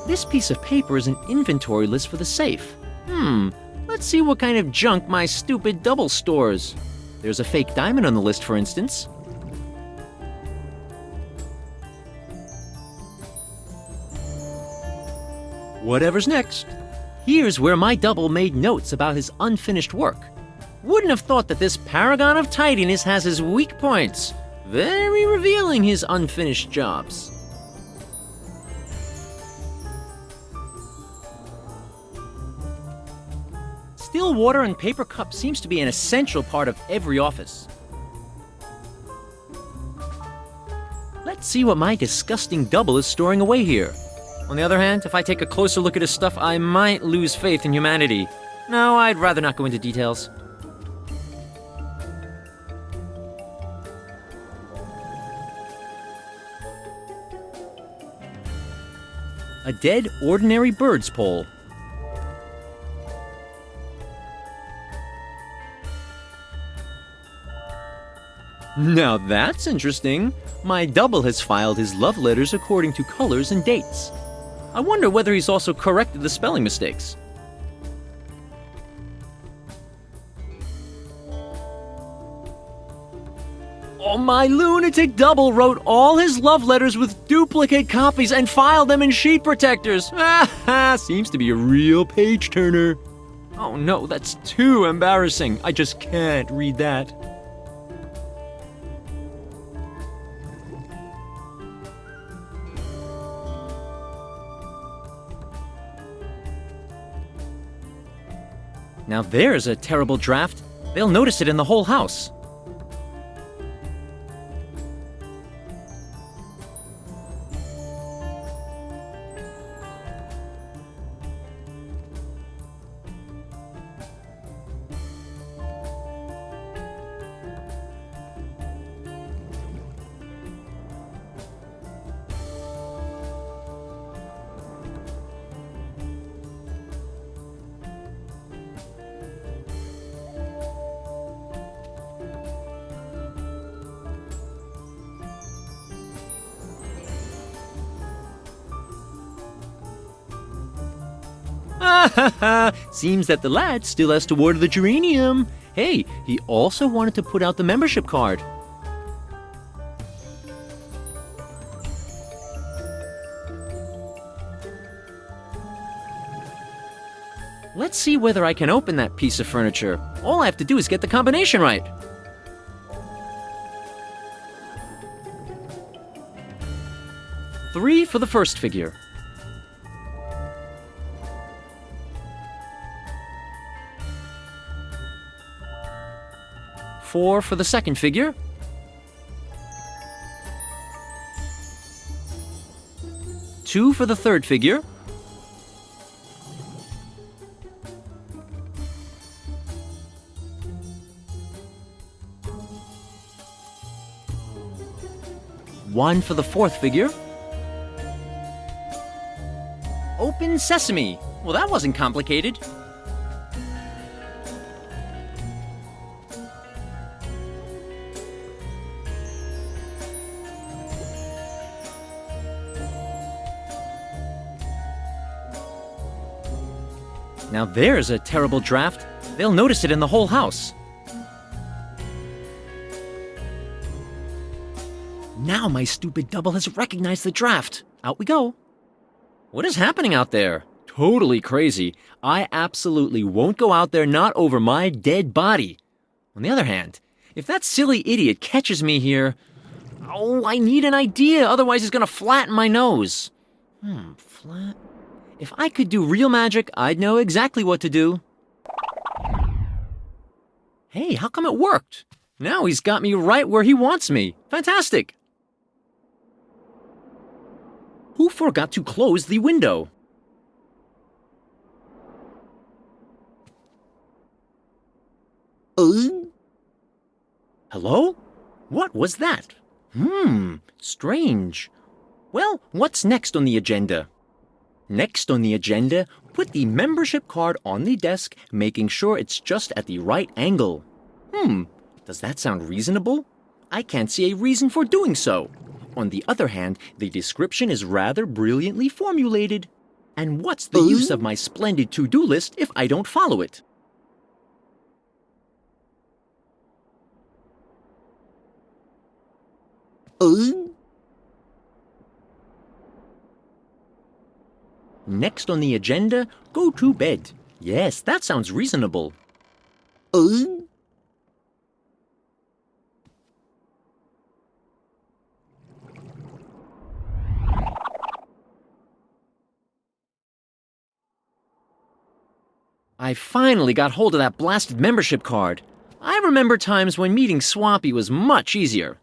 This piece of paper is an inventory list for the safe. Let's see what kind of junk my stupid double stores. There's a fake diamond on the list, for instance. Whatever's next. Here's where my double made notes about his unfinished work. Wouldn't have thought that this paragon of tidiness has his weak points. Very revealing, his unfinished jobs. Still water and paper cups seems to be an essential part of every office. Let's see what my disgusting double is storing away here. On the other hand, if I take a closer look at his stuff, I might lose faith in humanity. No, I'd rather not go into details. A dead, ordinary bird's pole. Now that's interesting. My double has filed his love letters according to colors and dates. I wonder whether he's also corrected the spelling mistakes. Oh, my lunatic double wrote all his love letters with duplicate copies and filed them in sheet protectors. Seems to be a real page turner. Oh no, that's too embarrassing. I just can't read that. Now there's a terrible draft. They'll notice it in the whole house. Seems that the lad still has to water the geranium. Hey, he also wanted to put out the membership card. Let's see whether I can open that piece of furniture. All I have to do is get the combination right. Three for the first figure. 4 for the second figure. 2 for the third figure. 1 for the fourth figure. Open sesame. Well, that wasn't complicated. Now there's a terrible draft. They'll notice it in the whole house. Now my stupid double has recognized the draft. Out we go. What is happening out there? Totally crazy. I absolutely won't go out there not over my dead body. On the other hand, if that silly idiot catches me here... Oh, I need an idea, otherwise he's gonna flatten my nose. Flat... If I could do real magic, I'd know exactly what to do. Hey, how come it worked? Now he's got me right where he wants me. Fantastic! Who forgot to close the window? Hello? What was that? Strange. Well, what's next on the agenda? Next on the agenda, put the membership card on the desk, making sure it's just at the right angle. Does that sound reasonable? I can't see a reason for doing so. On the other hand, the description is rather brilliantly formulated. And what's the use of my splendid to-do list if I don't follow it? Next on the agenda, go to bed. Yes, that sounds reasonable. I finally got hold of that blasted membership card. I remember times when meeting Swampy was much easier.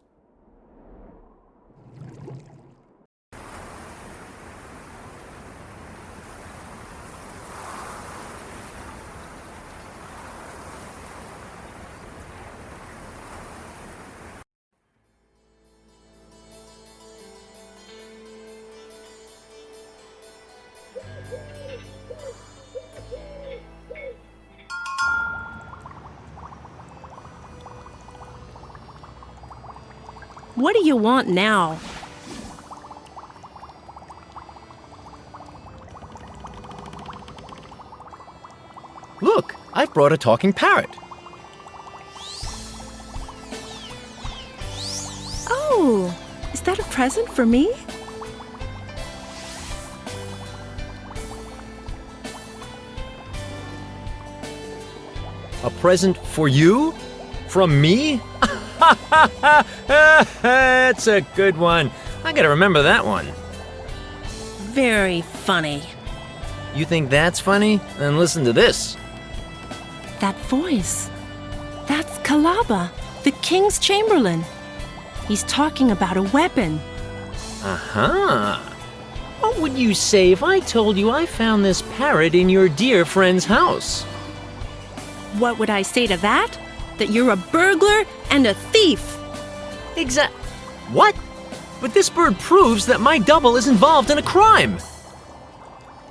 What do you want now? Look, I've brought a talking parrot. Oh, is that a present for me? A present for you? From me? That's a good one. I gotta remember that one. Very funny. You think that's funny? Then listen to this. That voice. That's Kalaba, the king's chamberlain. He's talking about a weapon. Uh-huh. What would you say if I told you I found this parrot in your dear friend's house? What would I say to that? That you're a burglar and a thief. What? But this bird proves that my double is involved in a crime.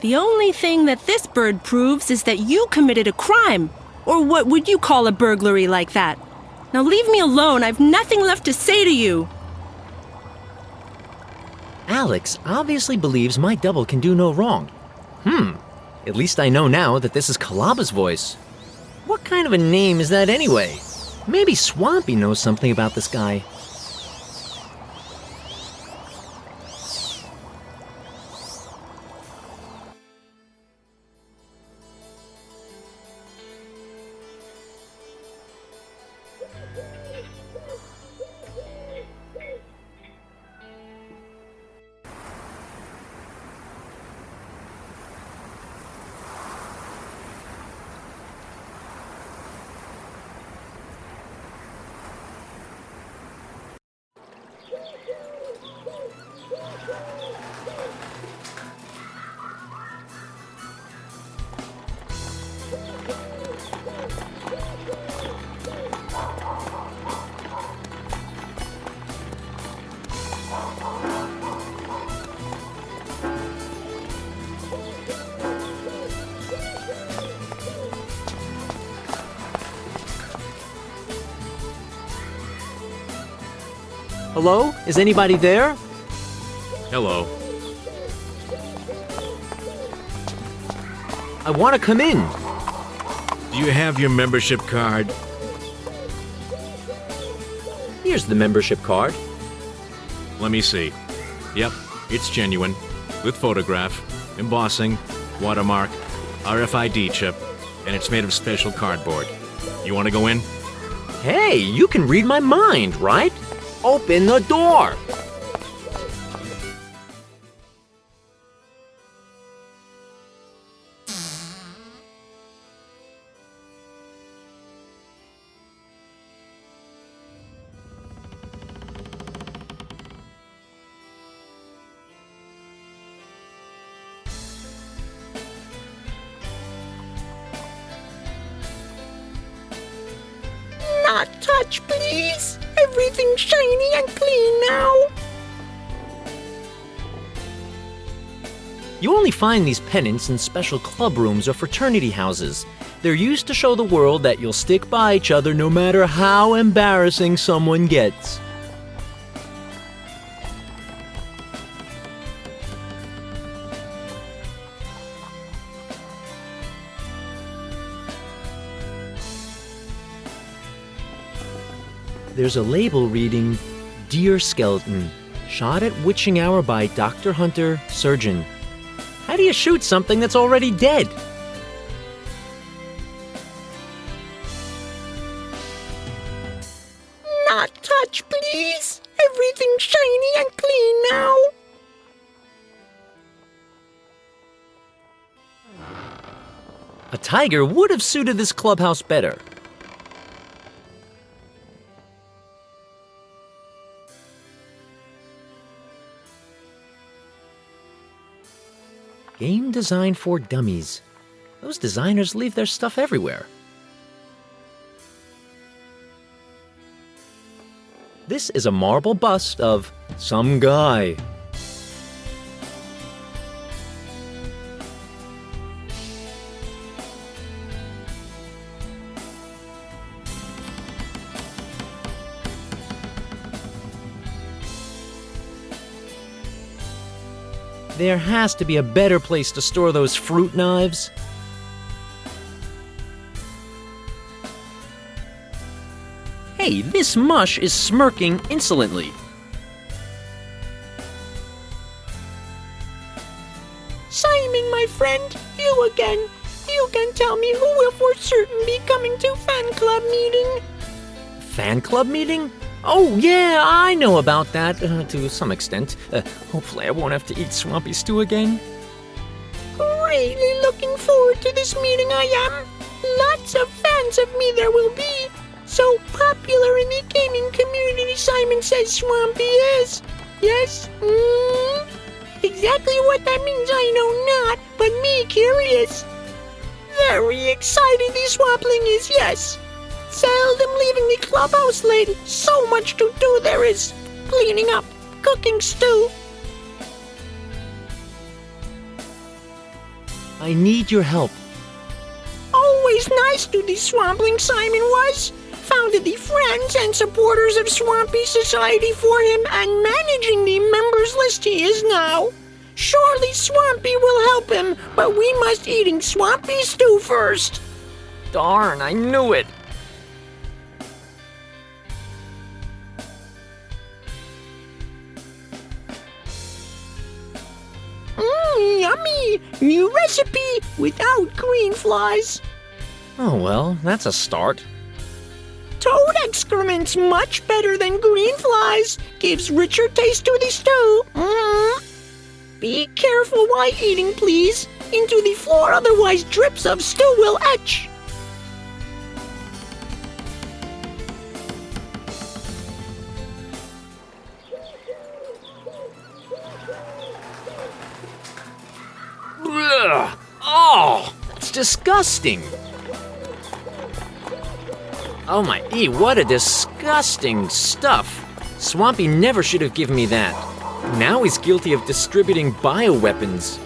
The only thing that this bird proves is that you committed a crime. Or what would you call a burglary like that? Now leave me alone. I've nothing left to say to you. Alex obviously believes my double can do no wrong. At least I know now that this is Kalaba's voice. What kind of a name is that anyway? Maybe Swampy knows something about this guy. Hello? Is anybody there? Hello. I want to come in. Do you have your membership card? Here's the membership card. Let me see. Yep, it's genuine. With photograph, embossing, watermark, RFID chip, and it's made of special cardboard. You want to go in? Hey, you can read my mind, right? Open the door! Not touch, please. Everything's shiny and clean now. You only find these pennants in special club rooms or fraternity houses. They're used to show the world that you'll stick by each other no matter how embarrassing someone gets. there's a label reading Deer Skeleton, shot at witching hour by Dr. Hunter, surgeon. How do you shoot something that's already dead? Not touch, please. Everything's shiny and clean now. A tiger would have suited this clubhouse better. Game designed for dummies. Those designers leave their stuff everywhere. This is a marble bust of some guy. There has to be a better place to store those fruit knives. Hey, this mush is smirking insolently. Simon, my friend, you again. You can tell me who will for certain be coming to fan club meeting. Fan club meeting? Oh, yeah, I know about that, to some extent. Hopefully I won't have to eat swampy stew again. Really looking forward to this meeting I am. Lots of fans of me there will be. So popular in the gaming community, Simon says Swampy is. Yes? Exactly what that means I know not, but me curious. Very excited the swampling is, yes. Seldom leaving the clubhouse late. So much to do there is. Cleaning up, cooking stew. I need your help. Always nice to the swampling Simon was. Founded the friends and supporters of Swampy Society for him and managing the members list he is now. Surely Swampy will help him, but we must eating Swampy stew first. Darn, I knew it. Yummy! New recipe without green flies. Oh well, that's a start. Toad excrement's much better than green flies. Gives richer taste to the stew. Be careful while eating, please. Into the floor, otherwise drips of stew will etch. Ugh. Oh, it's disgusting. Oh my, what a disgusting stuff. Swampy never should have given me that. Now he's guilty of distributing bioweapons.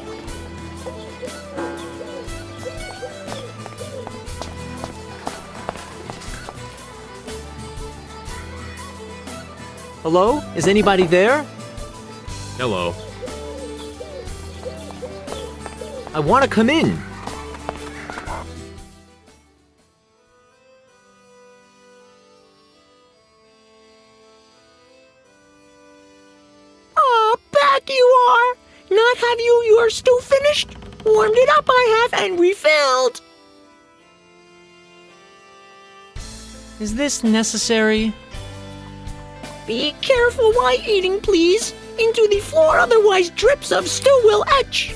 Hello? Is anybody there? Hello. I want to come in. Back you are. Not have you your stew finished? Warmed it up I have and refilled. Is this necessary? Be careful while eating, please. Into the floor, otherwise drips of stew will etch.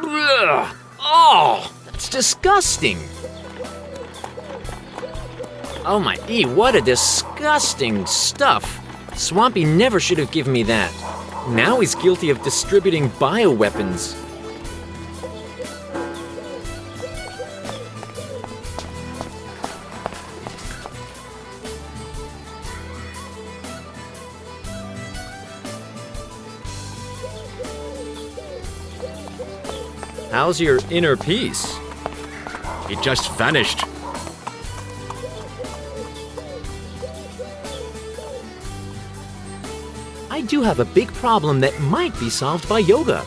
Ugh. Oh, that's disgusting. Oh my, what a disgusting stuff. Swampy never should have given me that. Now he's guilty of distributing bioweapons. How's your inner peace? It just vanished. I do have a big problem that might be solved by yoga.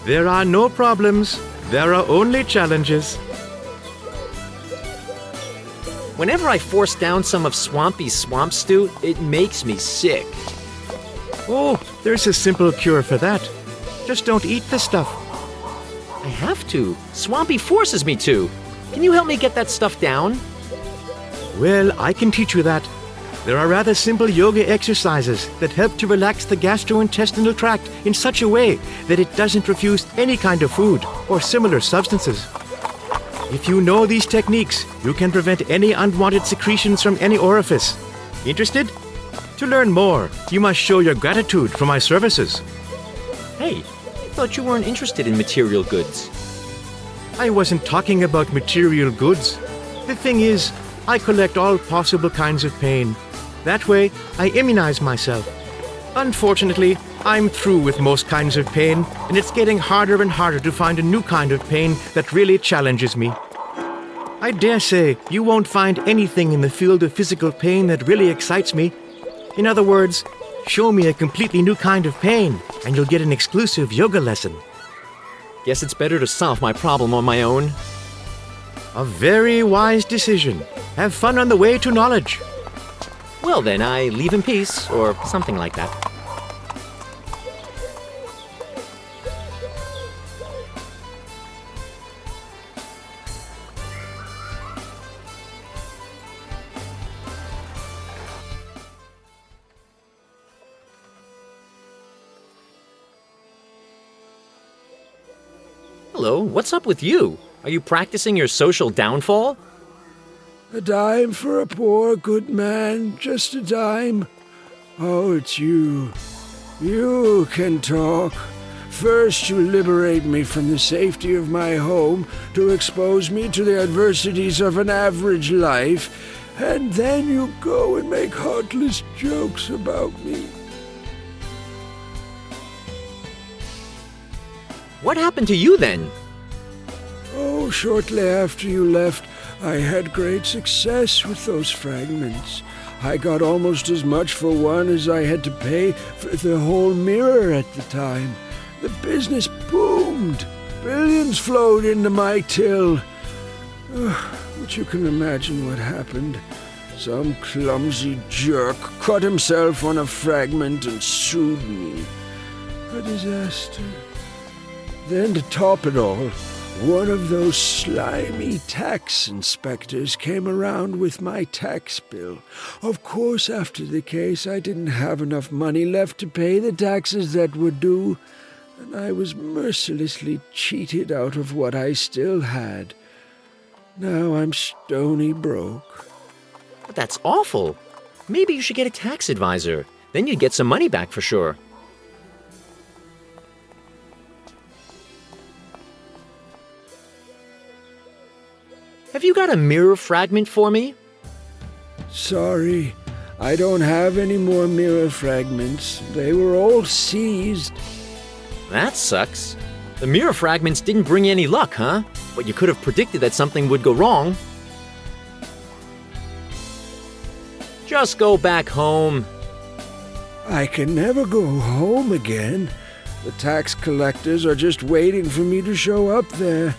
There are no problems. There are only challenges. Whenever I force down some of Swampy's swamp stew, it makes me sick. Oh, there's a simple cure for that. Just don't eat the stuff. I have to. Swampy forces me to. Can you help me get that stuff down? Well, I can teach you that. There are rather simple yoga exercises that help to relax the gastrointestinal tract in such a way that it doesn't refuse any kind of food or similar substances. If you know these techniques, you can prevent any unwanted secretions from any orifice. Interested? To learn more, you must show your gratitude for my services. Hey, I thought you weren't interested in material goods. I wasn't talking about material goods. The thing is, I collect all possible kinds of pain. That way, I immunize myself. Unfortunately, I'm through with most kinds of pain, and it's getting harder and harder to find a new kind of pain that really challenges me. I dare say you won't find anything in the field of physical pain that really excites me. In other words, show me a completely new kind of pain, and you'll get an exclusive yoga lesson. Guess it's better to solve my problem on my own. A very wise decision. Have fun on the way to knowledge. Well then, I leave in peace, or something like that. Hello, what's up with you? Are you practicing your social downfall? A dime for a poor good man, just a dime. Oh, it's you. You can talk. First you liberate me from the safety of my home to expose me to the adversities of an average life, and then you go and make heartless jokes about me. What happened to you then? Oh, shortly after you left, I had great success with those fragments. I got almost as much for one as I had to pay for the whole mirror at the time. The business boomed. Billions flowed into my till. But you can imagine what happened. Some clumsy jerk cut himself on a fragment and sued me. A disaster. Then to top it all, one of those slimy tax inspectors came around with my tax bill. Of course, after the case, I didn't have enough money left to pay the taxes that were due, and I was mercilessly cheated out of what I still had. Now I'm stony broke. But that's awful. Maybe you should get a tax advisor. Then you'd get some money back for sure. Have you got a mirror fragment for me? Sorry, I don't have any more mirror fragments. They were all seized. That sucks. The mirror fragments didn't bring you any luck, huh? But you could have predicted that something would go wrong. Just go back home. I can never go home again. The tax collectors are just waiting for me to show up there.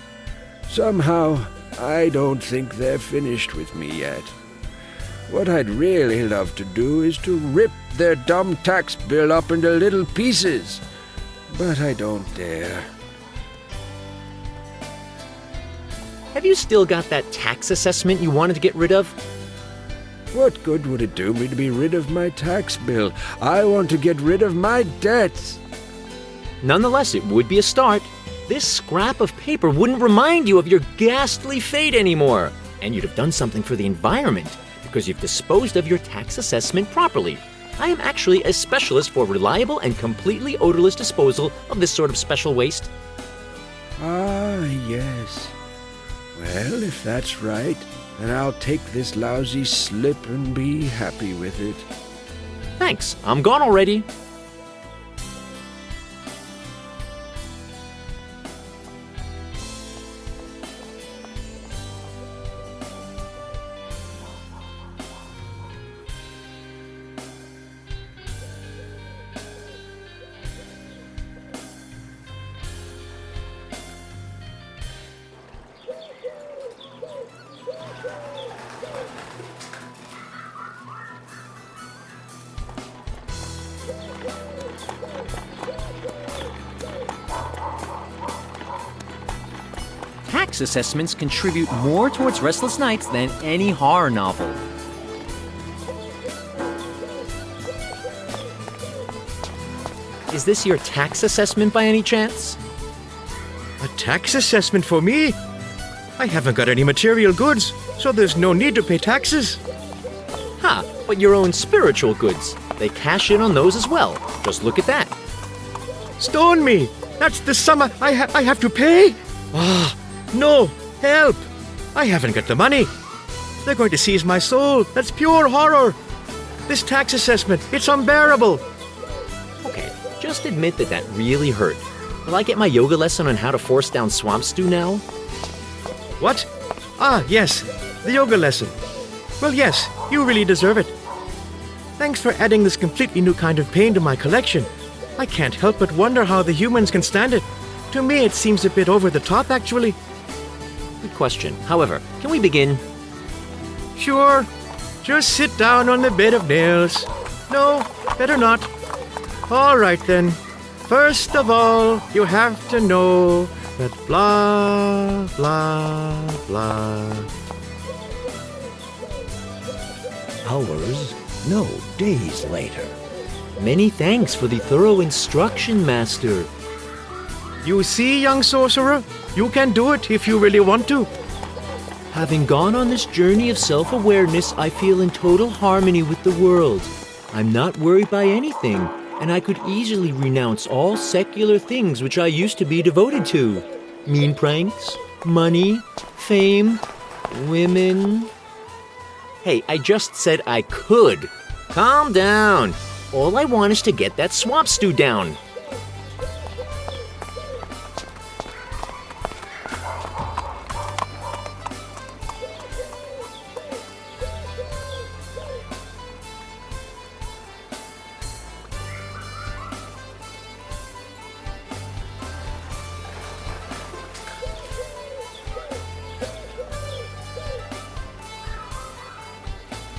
Somehow, I don't think they're finished with me yet. What I'd really love to do is to rip their dumb tax bill up into little pieces. But I don't dare. Have you still got that tax assessment you wanted to get rid of? What good would it do me to be rid of my tax bill? I want to get rid of my debts. Nonetheless, it would be a start. This scrap of paper wouldn't remind you of your ghastly fate anymore. And you'd have done something for the environment, because you've disposed of your tax assessment properly. I am actually a specialist for reliable and completely odorless disposal of this sort of special waste. Ah, yes. Well, if that's right, then I'll take this lousy slip and be happy with it. Thanks, I'm gone already. tax assessments contribute more towards restless nights than any horror novel. Is this your tax assessment by any chance? A tax assessment for me? I haven't got any material goods, so there's no need to pay taxes. Ha, but your own spiritual goods. They cash in on those as well. Just look at that. Stone me! That's the sum I have to pay? Ah, no! Help! I haven't got the money. They're going to seize my soul. That's pure horror. This tax assessment, it's unbearable. Okay, just admit that that really hurt. Will I get my yoga lesson on how to force down swamp stew now? What? Ah, yes, the yoga lesson. Well, yes, you really deserve it. Thanks for adding this completely new kind of pain to my collection. I can't help but wonder how the humans can stand it. To me, it seems a bit over the top, actually. Good question. However, can we begin? Sure. Just sit down on the bed of nails. No, better not. All right, then. First of all, you have to know that blah, blah, blah. Hours, no, days later. Many thanks for the thorough instruction, Master. You see, young sorcerer, you can do it if you really want to. Having gone on this journey of self-awareness, I feel in total harmony with the world. I'm not worried by anything, and I could easily renounce all secular things which I used to be devoted to. Mean pranks, money, fame, women. Hey, I just said I could. Calm down. All I want is to get that swamp stew down.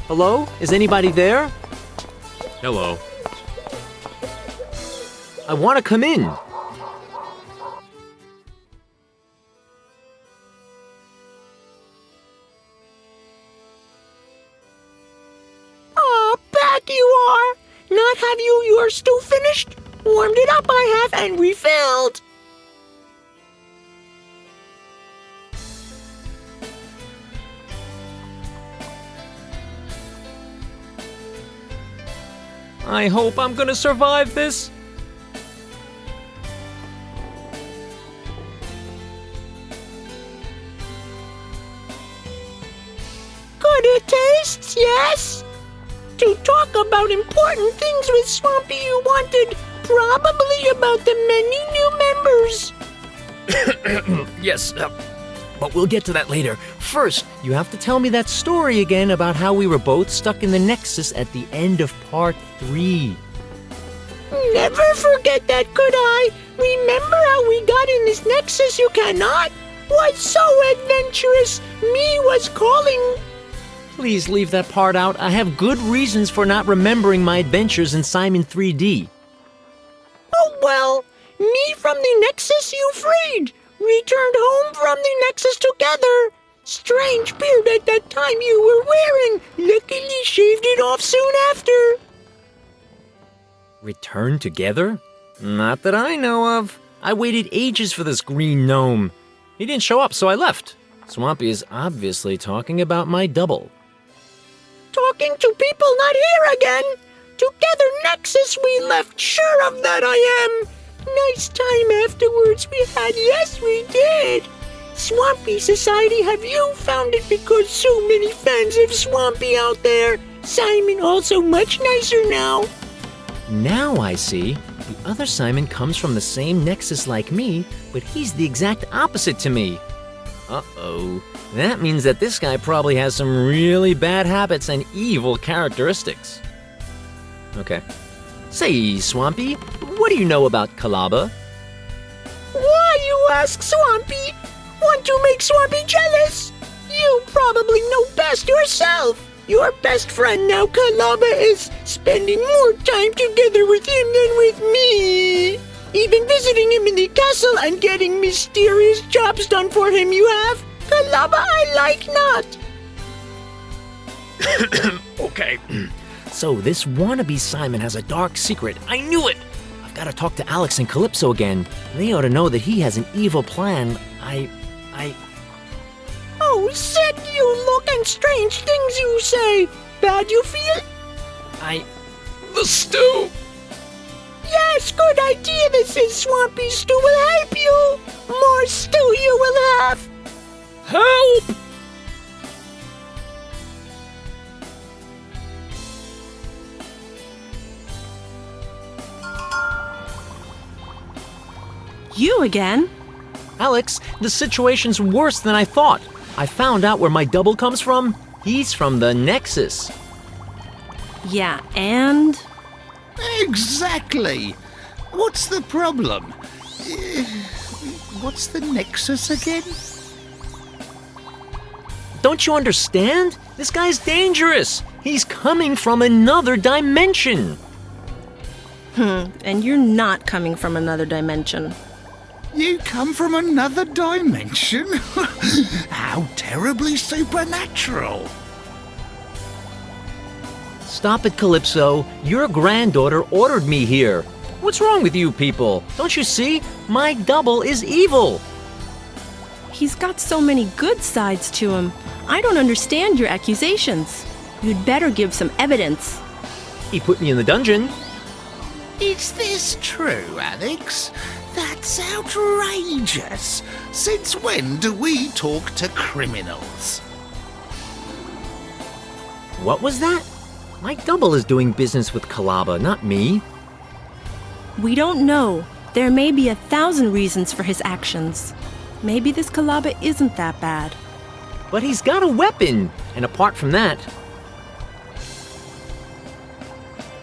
Hello? Is anybody there? Hello. I want to come in. Ah, back you are! Not have you your stew finished? Warmed it up I have and refilled. I hope I'm gonna survive this. Good it tastes, yes? To talk about important things with Swampy you wanted, probably about the many new members. Yes, but we'll get to that later. First, you have to tell me that story again about how we were both stuck in the Nexus at the end of Part 3. Never forget that, could I? Remember how we got in this Nexus you cannot? Was so adventurous, me was calling. Please leave that part out. I have good reasons for not remembering my adventures in Simon 3D. Oh well, me from the Nexus you freed. Returned home from the Nexus together. Strange beard at that time you were wearing. Luckily shaved it off soon after. Return together? Not that I know of. I waited ages for this green gnome. He didn't show up, so I left. Swampy is obviously talking about my double. Talking to people not here again. Together Nexus we left, sure of that I am. Nice time afterwards we had, yes we did. Swampy Society have you founded because so many fans of Swampy out there. Simon also much nicer now. Now I see. The other Simon comes from the same Nexus like me, but he's the exact opposite to me. Uh-oh. That means that this guy probably has some really bad habits and evil characteristics. Okay. Say, Swampy, what do you know about Kalaba? Why you ask, Swampy? Want to make Swampy jealous? You probably know best yourself. Your best friend now, Kalaba, is spending more time together with him than with me. Even visiting him in the castle and getting mysterious jobs done for him you have? Kalaba I like not. Okay. So this wannabe Simon has a dark secret. I knew it! I've got to talk to Alex and Calypso again. They ought to know that he has an evil plan. Oh, sad you look and strange things you say. Bad you feel? The stew! Yes, good idea. This is Swampy Stew will help you. More stew you will have. Help! You again? Alex, the situation's worse than I thought. I found out where my double comes from. He's from the Nexus. Yeah, and? Exactly. What's the problem? What's the Nexus again? Don't you understand? This guy's dangerous. He's coming from another dimension. And you're not coming from another dimension. You come from another dimension? How terribly supernatural. Stop it, Calypso. Your granddaughter ordered me here. What's wrong with you people? Don't you see? My double is evil. He's got so many good sides to him. I don't understand your accusations. You'd better give some evidence. He put me in the dungeon. Is this true, Alex? That's outrageous. Since when do we talk to criminals? What was that? My double is doing business with Kalaba, not me. We don't know. There may be 1,000 reasons for his actions. Maybe this Kalaba isn't that bad. But he's got a weapon, and apart from that...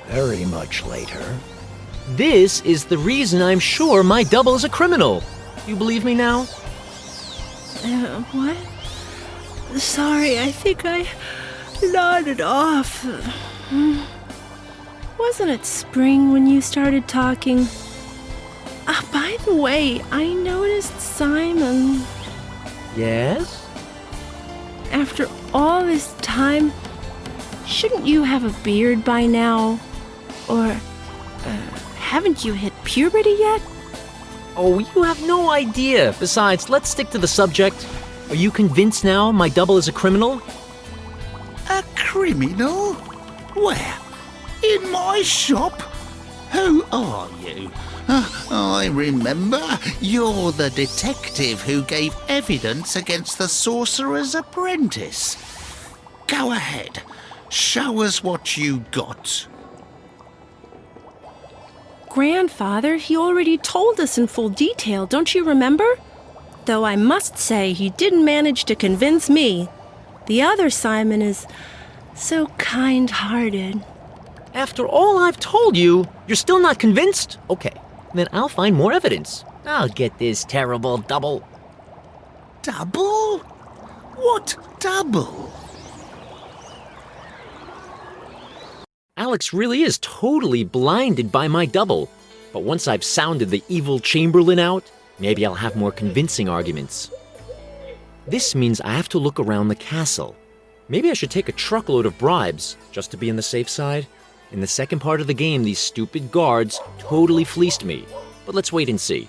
Very much later. This is the reason I'm sure my double is a criminal. You believe me now? What? Sorry, I think I nodded off. Wasn't it spring when you started talking? By the way, I noticed Simon. Yes? After all this time, shouldn't you have a beard by now? Or, haven't you hit puberty yet? Oh, you have no idea. Besides, let's stick to the subject. Are you convinced now my double is a criminal? A criminal? Where? In my shop? Who are you? I remember. You're the detective who gave evidence against the sorcerer's apprentice. Go ahead. Show us what you got. Grandfather, he already told us in full detail, don't you remember? Though I must say he didn't manage to convince me. The other Simon is so kind-hearted. After all I've told you, you're still not convinced? Okay, then I'll find more evidence. I'll get this terrible double. Double? What double? Alex really is totally blinded by my double. But once I've sounded the evil Chamberlain out, maybe I'll have more convincing arguments. This means I have to look around the castle. Maybe I should take a truckload of bribes, just to be on the safe side. In the second part of the game, these stupid guards totally fleeced me. But let's wait and see.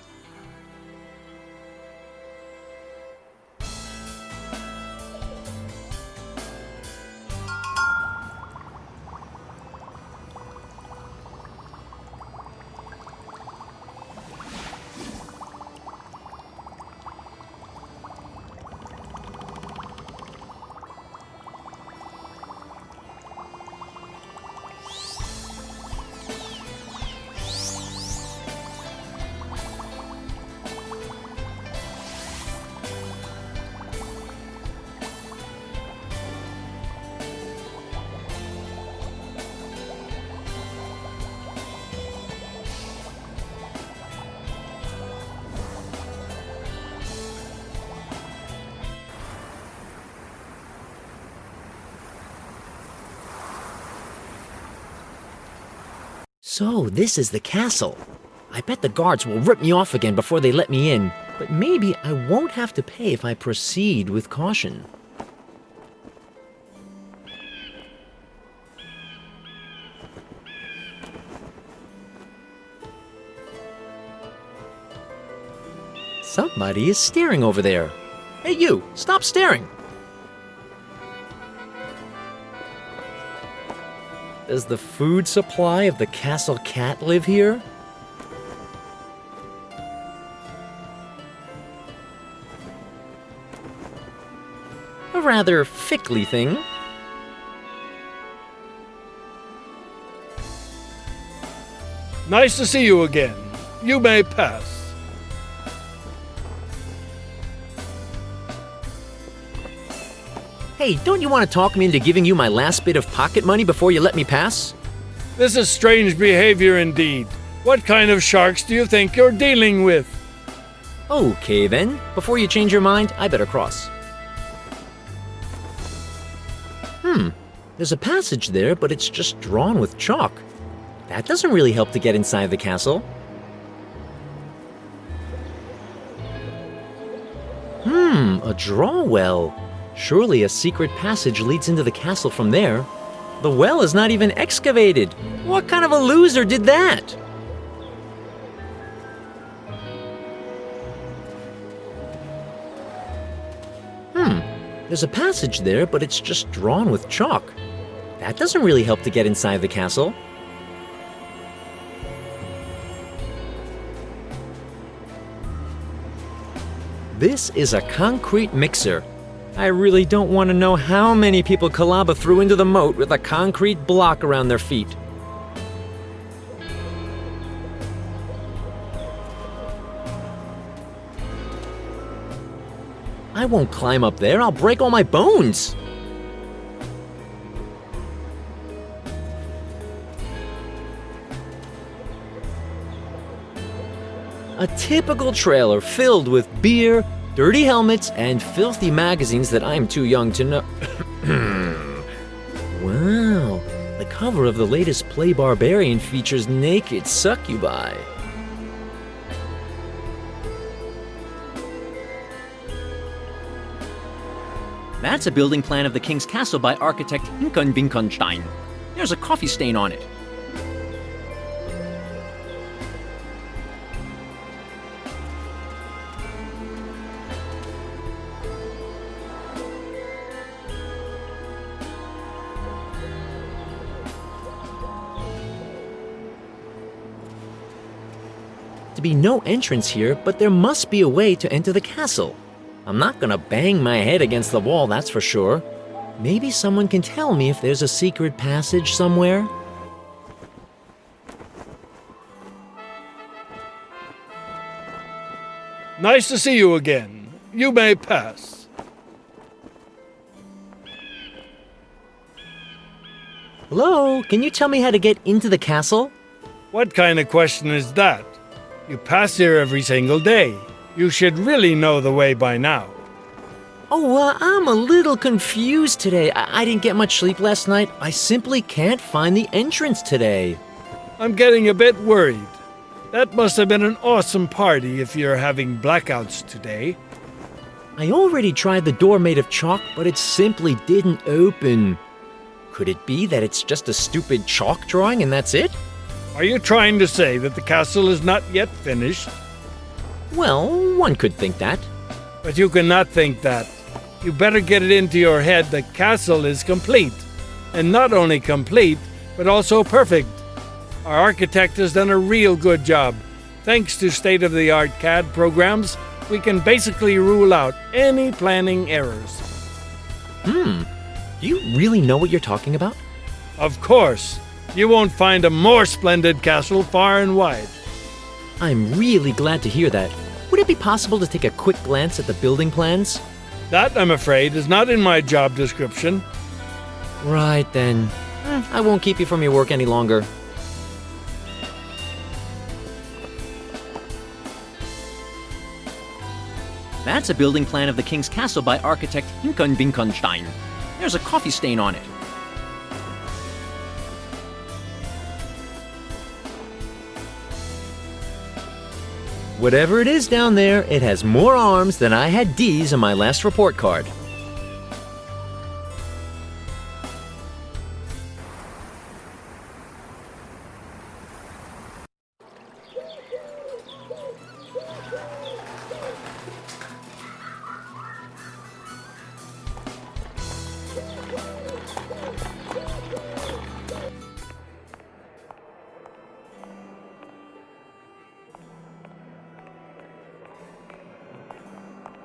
So, this is the castle. I bet the guards will rip me off again before they let me in. But maybe I won't have to pay if I proceed with caution. Somebody is staring over there. Hey you, stop staring! Does the food supply of the castle cat live here? A rather fickly thing. Nice to see you again. You may pass. Hey, don't you want to talk me into giving you my last bit of pocket money before you let me pass? This is strange behavior indeed. What kind of sharks do you think you're dealing with? Okay then, before you change your mind, I better cross. There's a passage there, but it's just drawn with chalk. That doesn't really help to get inside the castle. A draw well. Surely a secret passage leads into the castle from there. The well is not even excavated. What kind of a loser did that? There's a passage there, but it's just drawn with chalk. That doesn't really help to get inside the castle. This is a concrete mixer. I really don't want to know how many people Kalaba threw into the moat with a concrete block around their feet. I won't climb up there, I'll break all my bones! A typical trailer filled with beer, dirty helmets, and filthy magazines that I'm too young to know. Wow, the cover of the latest Play Barbarian features naked succubi. That's a building plan of the king's castle by architect Hinken Winckenstein. There's a coffee stain on it. To be no entrance here, but there must be a way to enter the castle. I'm not gonna bang my head against the wall, that's for sure. Maybe someone can tell me if there's a secret passage somewhere? Nice to see you again. You may pass. Hello, can you tell me how to get into the castle? What kind of question is that? You pass here every single day. You should really know the way by now. Oh, I'm a little confused today. I didn't get much sleep last night. I simply can't find the entrance today. I'm getting a bit worried. That must have been an awesome party if you're having blackouts today. I already tried the door made of chalk, but it simply didn't open. Could it be that it's just a stupid chalk drawing and that's it? Are you trying to say that the castle is not yet finished? Well, one could think that. But you cannot think that. You better get it into your head the castle is complete. And not only complete, but also perfect. Our architect has done a real good job. Thanks to state-of-the-art CAD programs, we can basically rule out any planning errors. Do you really know what you're talking about? Of course. You won't find a more splendid castle far and wide. I'm really glad to hear that. Would it be possible to take a quick glance at the building plans? That, I'm afraid, is not in my job description. Right then. I won't keep you from your work any longer. That's a building plan of the king's castle by architect Hinken Winckenstein. There's a coffee stain on it. Whatever it is down there, it has more arms than I had D's on my last report card.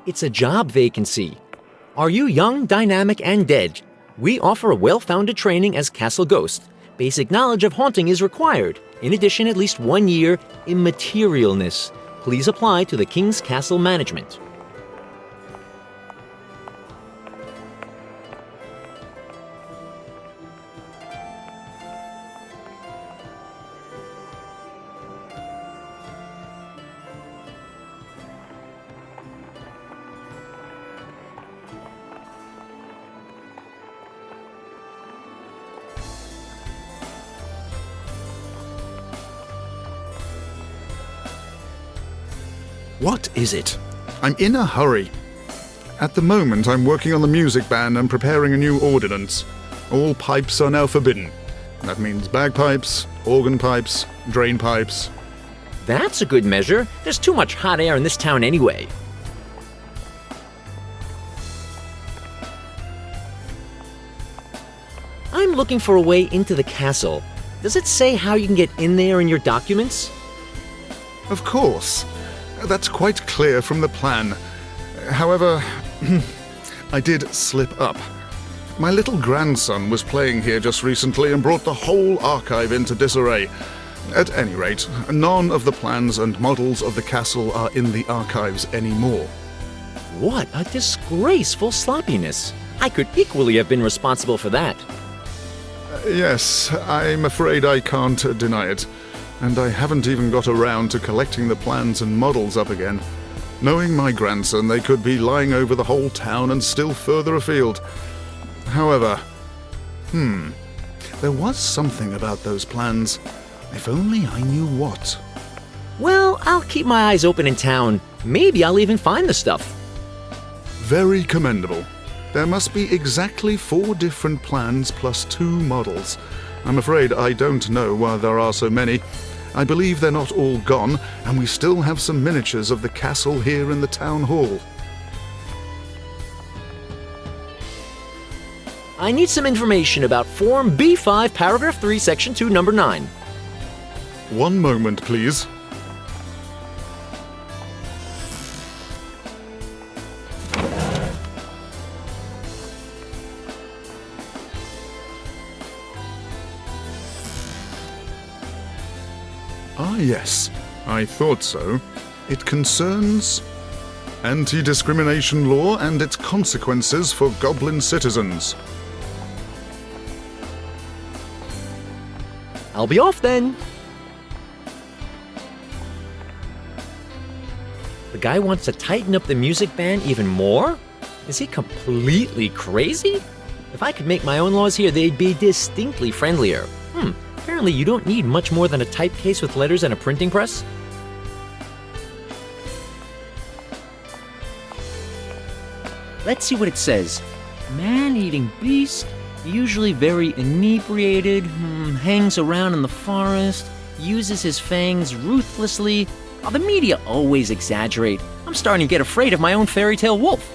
It's a job vacancy. Are you young, dynamic, and dead? We offer a well-founded training as Castle Ghost. Basic knowledge of haunting is required. In addition, at least 1 year immaterialness. Please apply to the King's Castle Management. What is it? I'm in a hurry. At the moment, I'm working on the music ban and preparing a new ordinance. All pipes are now forbidden. That means bagpipes, organ pipes, drain pipes. That's a good measure. There's too much hot air in this town anyway. I'm looking for a way into the castle. Does it say how you can get in there in your documents? Of course. That's quite clear from the plan. However, I did slip up. My little grandson was playing here just recently and brought the whole archive into disarray. At any rate, none of the plans and models of the castle are in the archives anymore. What a disgraceful sloppiness. I could equally have been responsible for that. Yes, I'm afraid I can't deny it. And I haven't even got around to collecting the plans and models up again. Knowing my grandson, they could be lying over the whole town and still further afield. However, there was something about those plans. If only I knew what. Well, I'll keep my eyes open in town. Maybe I'll even find the stuff. Very commendable. There must be exactly 4 different plans plus 2 models. I'm afraid I don't know why there are so many. I believe they're not all gone, and we still have some miniatures of the castle here in the town hall. I need some information about Form B5, Paragraph 3, Section 2, Number 9. One moment, please. Ah, yes. I thought so. It concerns anti-discrimination law and its consequences for goblin citizens. I'll be off then. The guy wants to tighten up the music ban even more? Is he completely crazy? If I could make my own laws here, they'd be distinctly friendlier. Apparently you don't need much more than a type case with letters and a printing press. Let's see what it says. Man-eating beast, usually very inebriated, hangs around in the forest, uses his fangs ruthlessly. Oh, the media always exaggerate. I'm starting to get afraid of my own fairy tale wolf.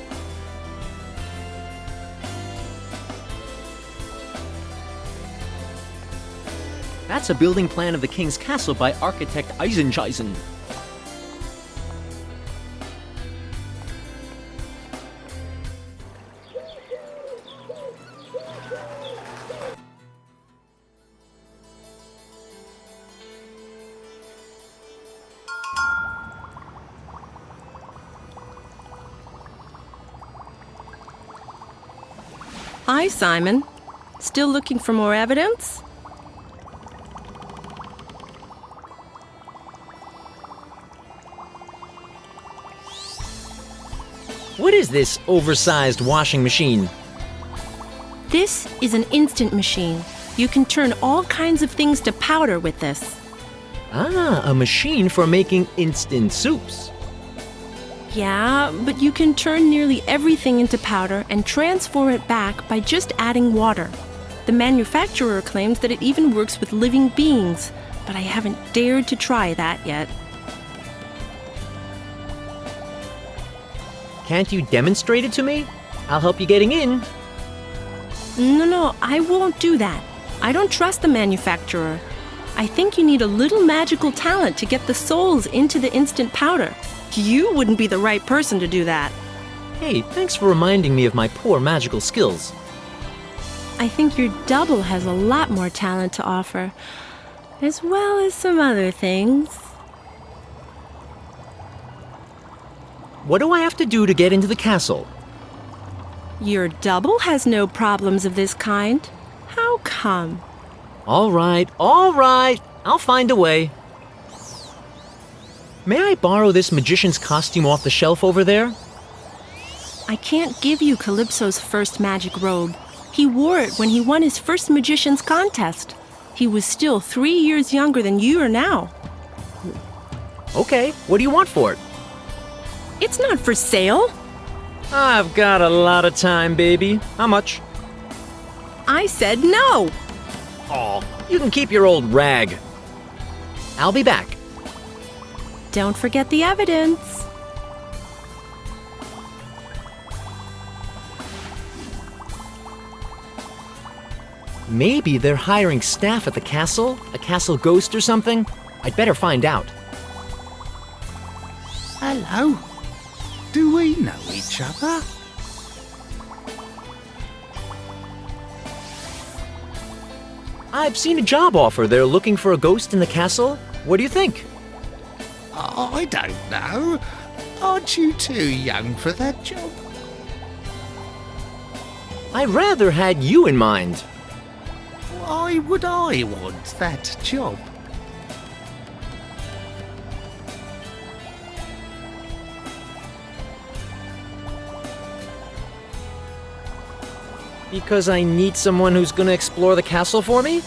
That's a building plan of the King's Castle by architect Eisenscheisen. Hi, Simon. Still looking for more evidence? What is this oversized washing machine? This is an instant machine. You can turn all kinds of things to powder with this. Ah, a machine for making instant soups. Yeah, but you can turn nearly everything into powder and transform it back by just adding water. The manufacturer claims that it even works with living beings, but I haven't dared to try that yet. Can't you demonstrate it to me? I'll help you getting in. No, I won't do that. I don't trust the manufacturer. I think you need a little magical talent to get the souls into the instant powder. You wouldn't be the right person to do that. Hey, thanks for reminding me of my poor magical skills. I think your double has a lot more talent to offer, as well as some other things. What do I have to do to get into the castle? Your double has no problems of this kind. How come? All right. I'll find a way. May I borrow this magician's costume off the shelf over there? I can't give you Calypso's first magic robe. He wore it when he won his first magician's contest. He was still 3 years younger than you are now. Okay, what do you want for it? It's not for sale. I've got a lot of time, baby. How much? I said no. Aw, you can keep your old rag. I'll be back. Don't forget the evidence. Maybe they're hiring staff at the castle? A castle ghost or something? I'd better find out. Hello? Do we know each other? I've seen a job offer. They're looking for a ghost in the castle. What do you think? I don't know. Aren't you too young for that job? I rather had you in mind. Why would I want that job? Because I need someone who's gonna explore the castle for me?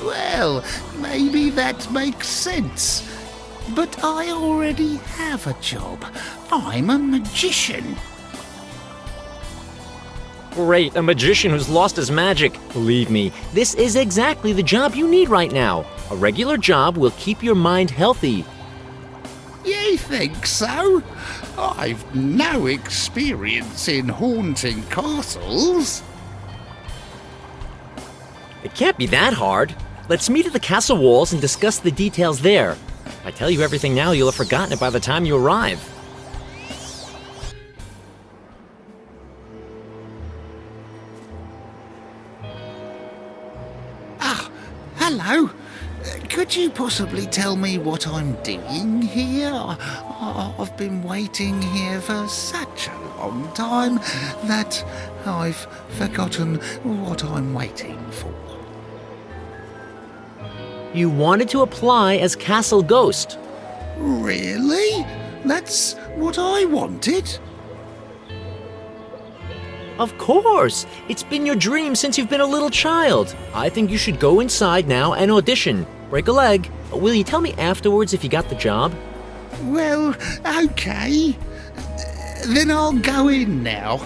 Well, maybe that makes sense. But I already have a job. I'm a magician. Great, a magician who's lost his magic. Believe me, this is exactly the job you need right now. A regular job will keep your mind healthy. You think so? I've no experience in haunting castles. It can't be that hard. Let's meet at the castle walls and discuss the details there. If I tell you everything now, you'll have forgotten it by the time you arrive. Hello. Could you possibly tell me what I'm doing here? I've been waiting here for such a long time that I've forgotten what I'm waiting for. You wanted to apply as castle ghost. Really? That's what I wanted? Of course! It's been your dream since you've been a little child. I think you should go inside now and audition. Break a leg. Will you tell me afterwards if you got the job? Well, okay. Then I'll go in now.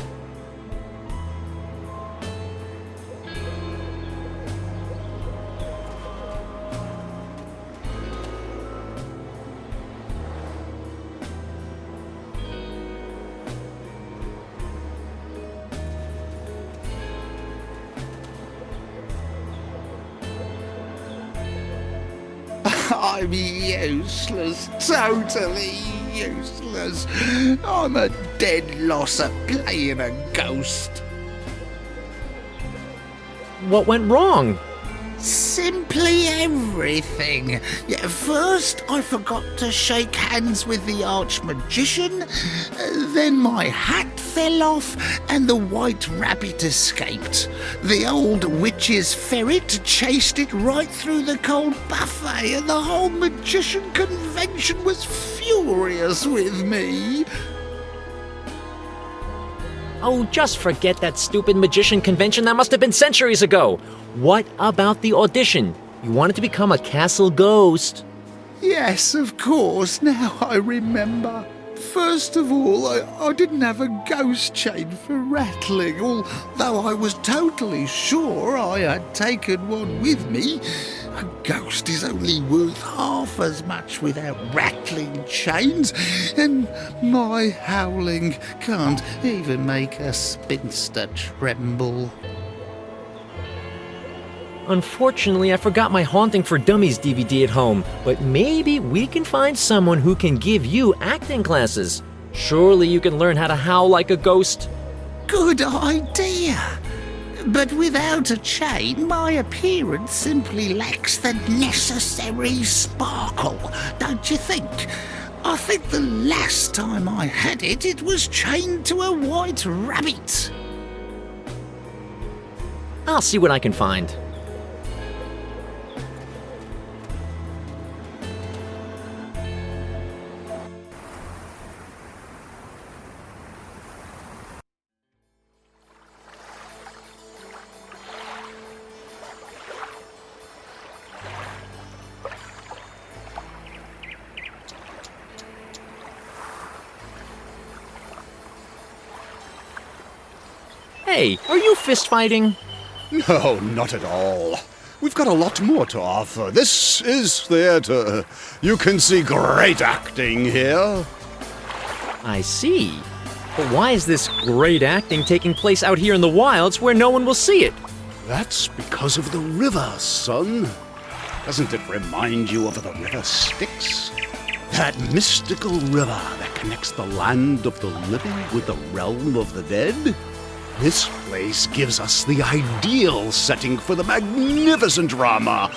I'm useless, totally useless. I'm a dead loss at playing a ghost. What went wrong? Simply everything. Yeah, first, I forgot to shake hands with the arch-magician, then my hat fell off and the white rabbit escaped. The old witch's ferret chased it right through the cold buffet and the whole magician convention was furious with me. Oh, just forget that stupid magician convention. That must have been centuries ago. What about the audition? You wanted to become a castle ghost. Yes, of course, now I remember. First of all, I didn't have a ghost chain for rattling, although I was totally sure I had taken one with me. A ghost is only worth half as much without rattling chains, and my howling can't even make a spinster tremble. Unfortunately, I forgot my Haunting for Dummies DVD at home, but maybe we can find someone who can give you acting classes. Surely you can learn how to howl like a ghost. Good idea. But without a chain, my appearance simply lacks the necessary sparkle, don't you think? I think the last time I had it, it was chained to a white rabbit. I'll see what I can find. Hey, are you fist fighting? No, not at all. We've got a lot more to offer. This is theater. You can see great acting here. I see. But why is this great acting taking place out here in the wilds where no one will see it? That's because of the river, son. Doesn't it remind you of the river Styx? That mystical river that connects the land of the living with the realm of the dead? This place gives us the ideal setting for the magnificent drama,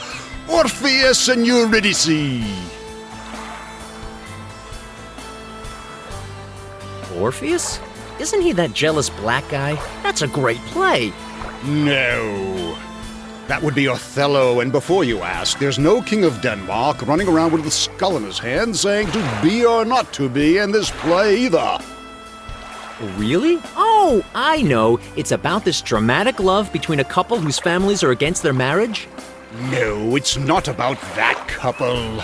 Orpheus and Eurydice. Orpheus? Isn't he that jealous black guy? That's a great play. No. That would be Othello, and before you ask, there's no king of Denmark running around with a skull in his hand saying to be or not to be in this play either. Really? Oh, I know. It's about this dramatic love between a couple whose families are against their marriage? No, it's not about that couple.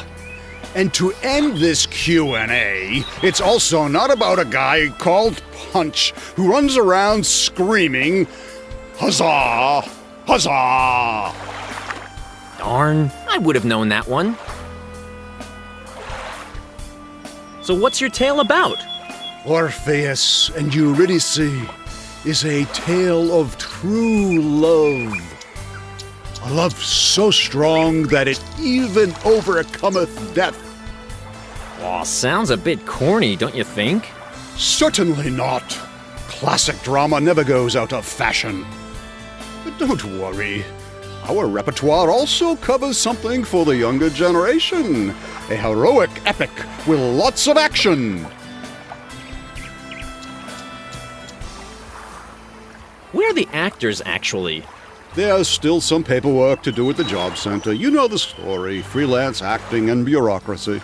And to end this Q&A, it's also not about a guy called Punch who runs around screaming, "Huzzah! Huzzah!" Darn, I would have known that one. So what's your tale about? Orpheus and Eurydice is a tale of true love. A love so strong that it even overcometh death. Aw, sounds a bit corny, don't you think? Certainly not. Classic drama never goes out of fashion. But don't worry. Our repertoire also covers something for the younger generation. A heroic epic with lots of action. Where are the actors, actually? There's still some paperwork to do at the job center. You know the story. Freelance acting and bureaucracy.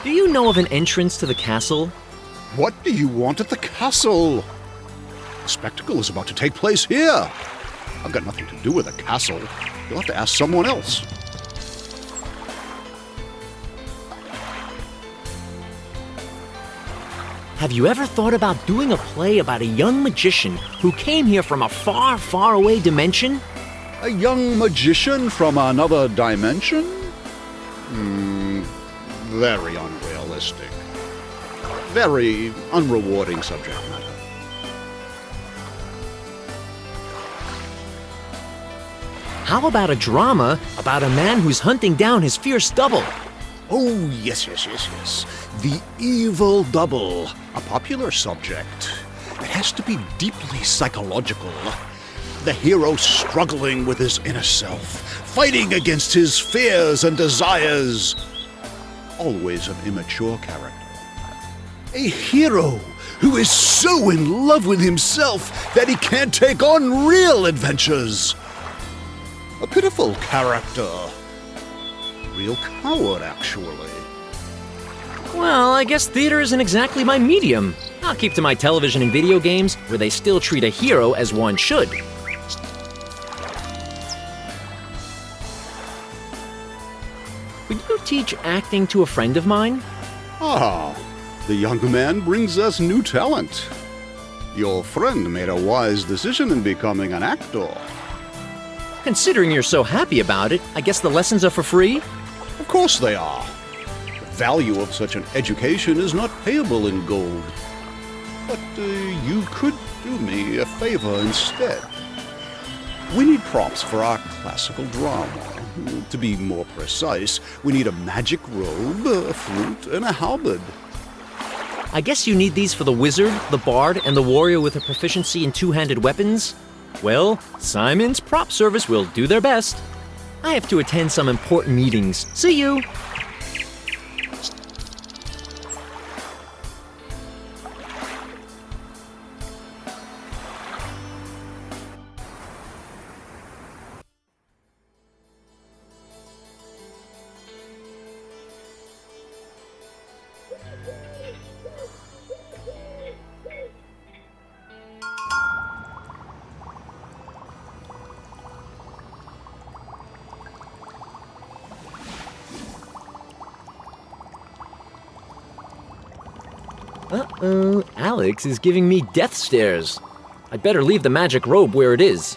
Do you know of an entrance to the castle? What do you want at the castle? The spectacle is about to take place here. I've got nothing to do with the castle. You'll have to ask someone else. Have you ever thought about doing a play about a young magician who came here from a far, far away dimension? A young magician from another dimension? Very unrealistic. Very unrewarding subject matter. How about a drama about a man who's hunting down his fierce double? Oh, yes. The evil double, a popular subject. It has to be deeply psychological. The hero struggling with his inner self, fighting against his fears and desires. Always an immature character. A hero who is so in love with himself that he can't take on real adventures. A pitiful character. Real coward, actually. Well, I guess theater isn't exactly my medium. I'll keep to my television and video games, where they still treat a hero as one should. Would you teach acting to a friend of mine? Ah, the young man brings us new talent. Your friend made a wise decision in becoming an actor. Considering you're so happy about it, I guess the lessons are for free? Of course they are. The value of such an education is not payable in gold. But you could do me a favor instead. We need props for our classical drama. To be more precise, we need a magic robe, a flute, and a halberd. I guess you need these for the wizard, the bard, and the warrior with a proficiency in two-handed weapons? Well, Simon's prop service will do their best. I have to attend some important meetings. See you! Uh-oh, Alex is giving me death stares. I'd better leave the magic robe where it is.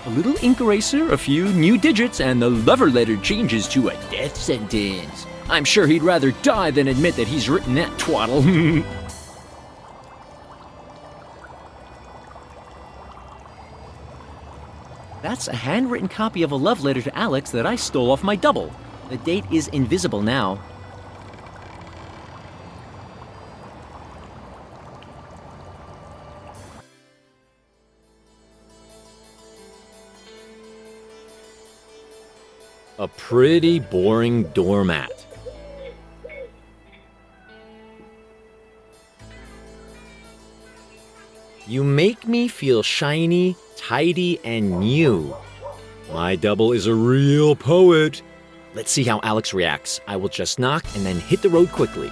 A little ink eraser, a few new digits, and the lover letter changes to a death sentence. I'm sure he'd rather die than admit that he's written that twaddle. That's a handwritten copy of a love letter to Alex that I stole off my double. The date is invisible now. A pretty boring doormat. You make me feel shiny, tidy, and new. My double is a real poet. Let's see how Alex reacts. I will just knock and then hit the road quickly.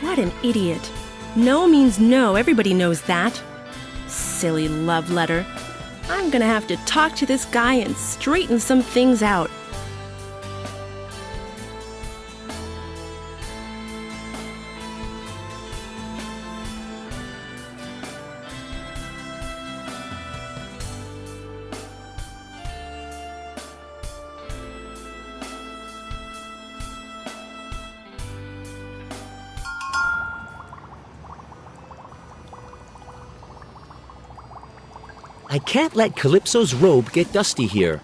What an idiot. No means no, everybody knows that. Silly love letter. I'm gonna have to talk to this guy and straighten some things out. I can't let Calypso's robe get dusty here.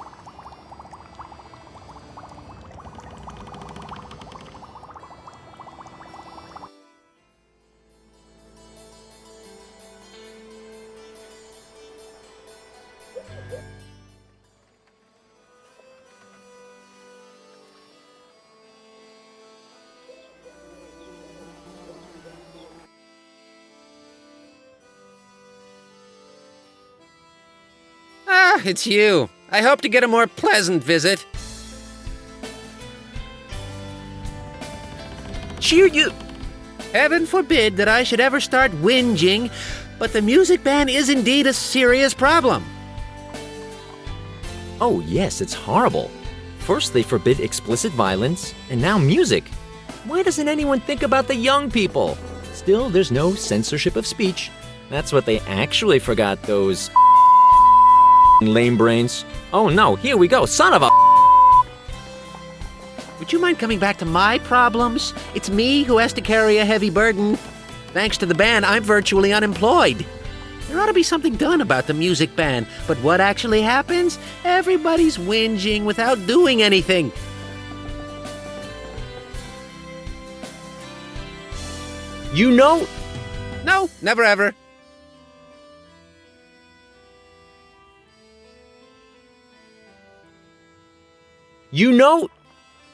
It's you. I hope to get a more pleasant visit. Cheer you! Heaven forbid that I should ever start whinging, but the music ban is indeed a serious problem. Oh yes, it's horrible. First they forbid explicit violence, and now music. Why doesn't anyone think about the young people? Still, there's no censorship of speech. That's what they actually forgot, those lame brains. Oh no, here we go, son of a... Would you mind coming back to my problems? It's me who has to carry a heavy burden. Thanks to the ban, I'm virtually unemployed. There ought to be something done about the music ban, but what actually happens? Everybody's whinging without doing anything. You know... No, never ever. You know...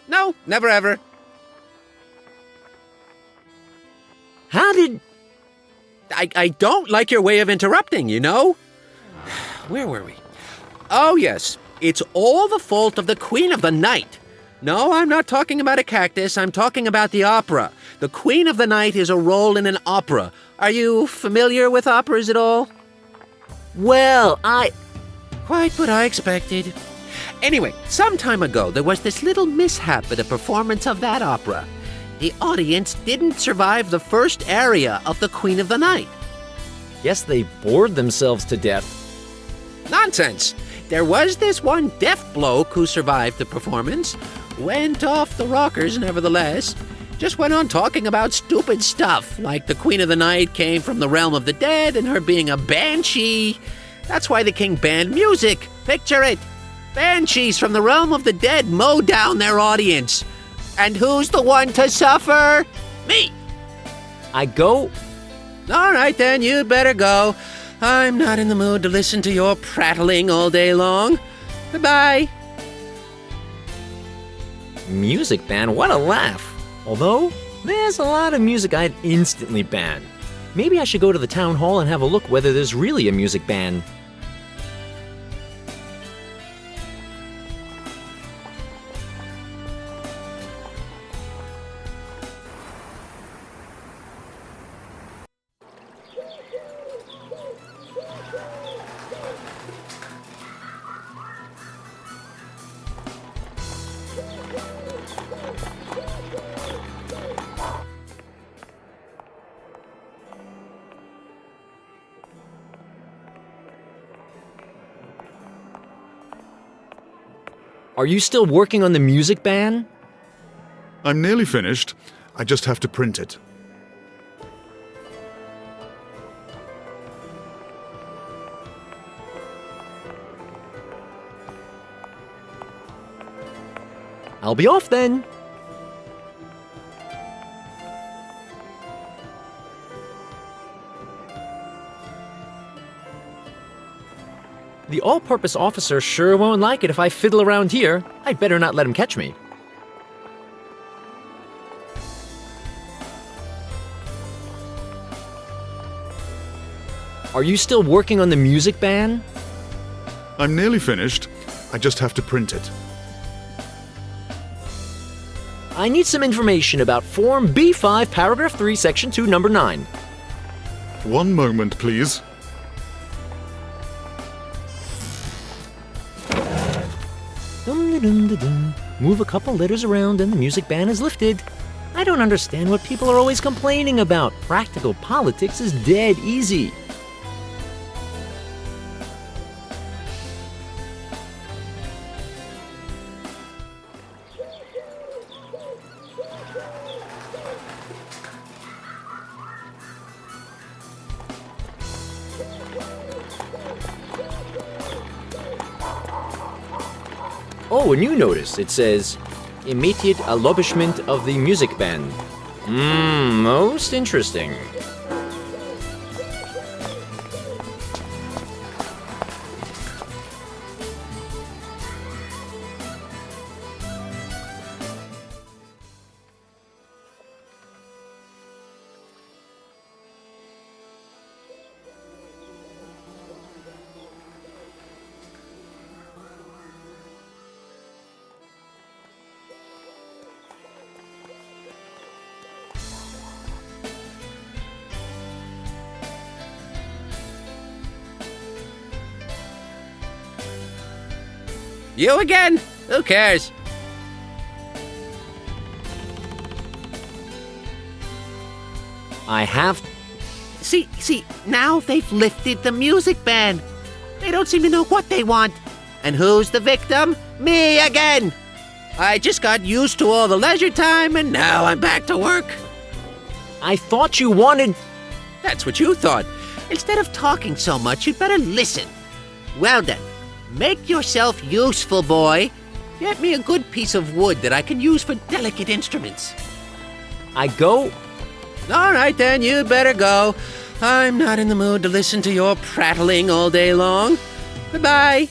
No, never ever. How did... I don't like your way of interrupting, you know? Where were we? Oh, yes. It's all the fault of the Queen of the Night. No, I'm not talking about a cactus. I'm talking about the opera. The Queen of the Night is a role in an opera. Are you familiar with operas at all? Well, Quite what I expected. Anyway, some time ago, there was this little mishap at a performance of that opera. The audience didn't survive the first aria of the Queen of the Night. Guess they bored themselves to death. Nonsense! There was this one deaf bloke who survived the performance. Went off the rockers, nevertheless. Just went on talking about stupid stuff, like the Queen of the Night came from the realm of the dead and her being a banshee. That's why the king banned music. Picture it. Banshees from the realm of the dead mow down their audience. And who's the one to suffer? Me! I go... All right, then, you'd better go. I'm not in the mood to listen to your prattling all day long. Goodbye. Music ban? What a laugh. Although, there's a lot of music I'd instantly ban. Maybe I should go to the town hall and have a look whether there's really a music ban. Are you still working on the music ban? I'm nearly finished. I just have to print it. I'll be off then. The all-purpose officer sure won't like it if I fiddle around here. I'd better not let him catch me. Are you still working on the music ban? I'm nearly finished. I just have to print it. I need some information about Form B5, Paragraph 3, Section 2, Number 9. One moment, please. Dum-da-dum-da-dum. Move a couple letters around and the music ban is lifted. I don't understand what people are always complaining about. Practical politics is dead easy. Oh, a new notice. It says, immediate abolishment of the music ban. Most interesting. You again? Who cares? I have. See, now they've lifted the music ban. They don't seem to know what they want. And who's the victim? Me again! I just got used to all the leisure time, and now I'm back to work. I thought you wanted. That's what you thought. Instead of talking so much, you'd better listen. Well then, make yourself useful, boy. Get me a good piece of wood that I can use for delicate instruments. I go. All right then, you'd better go. I'm not in the mood to listen to your prattling all day long. Goodbye.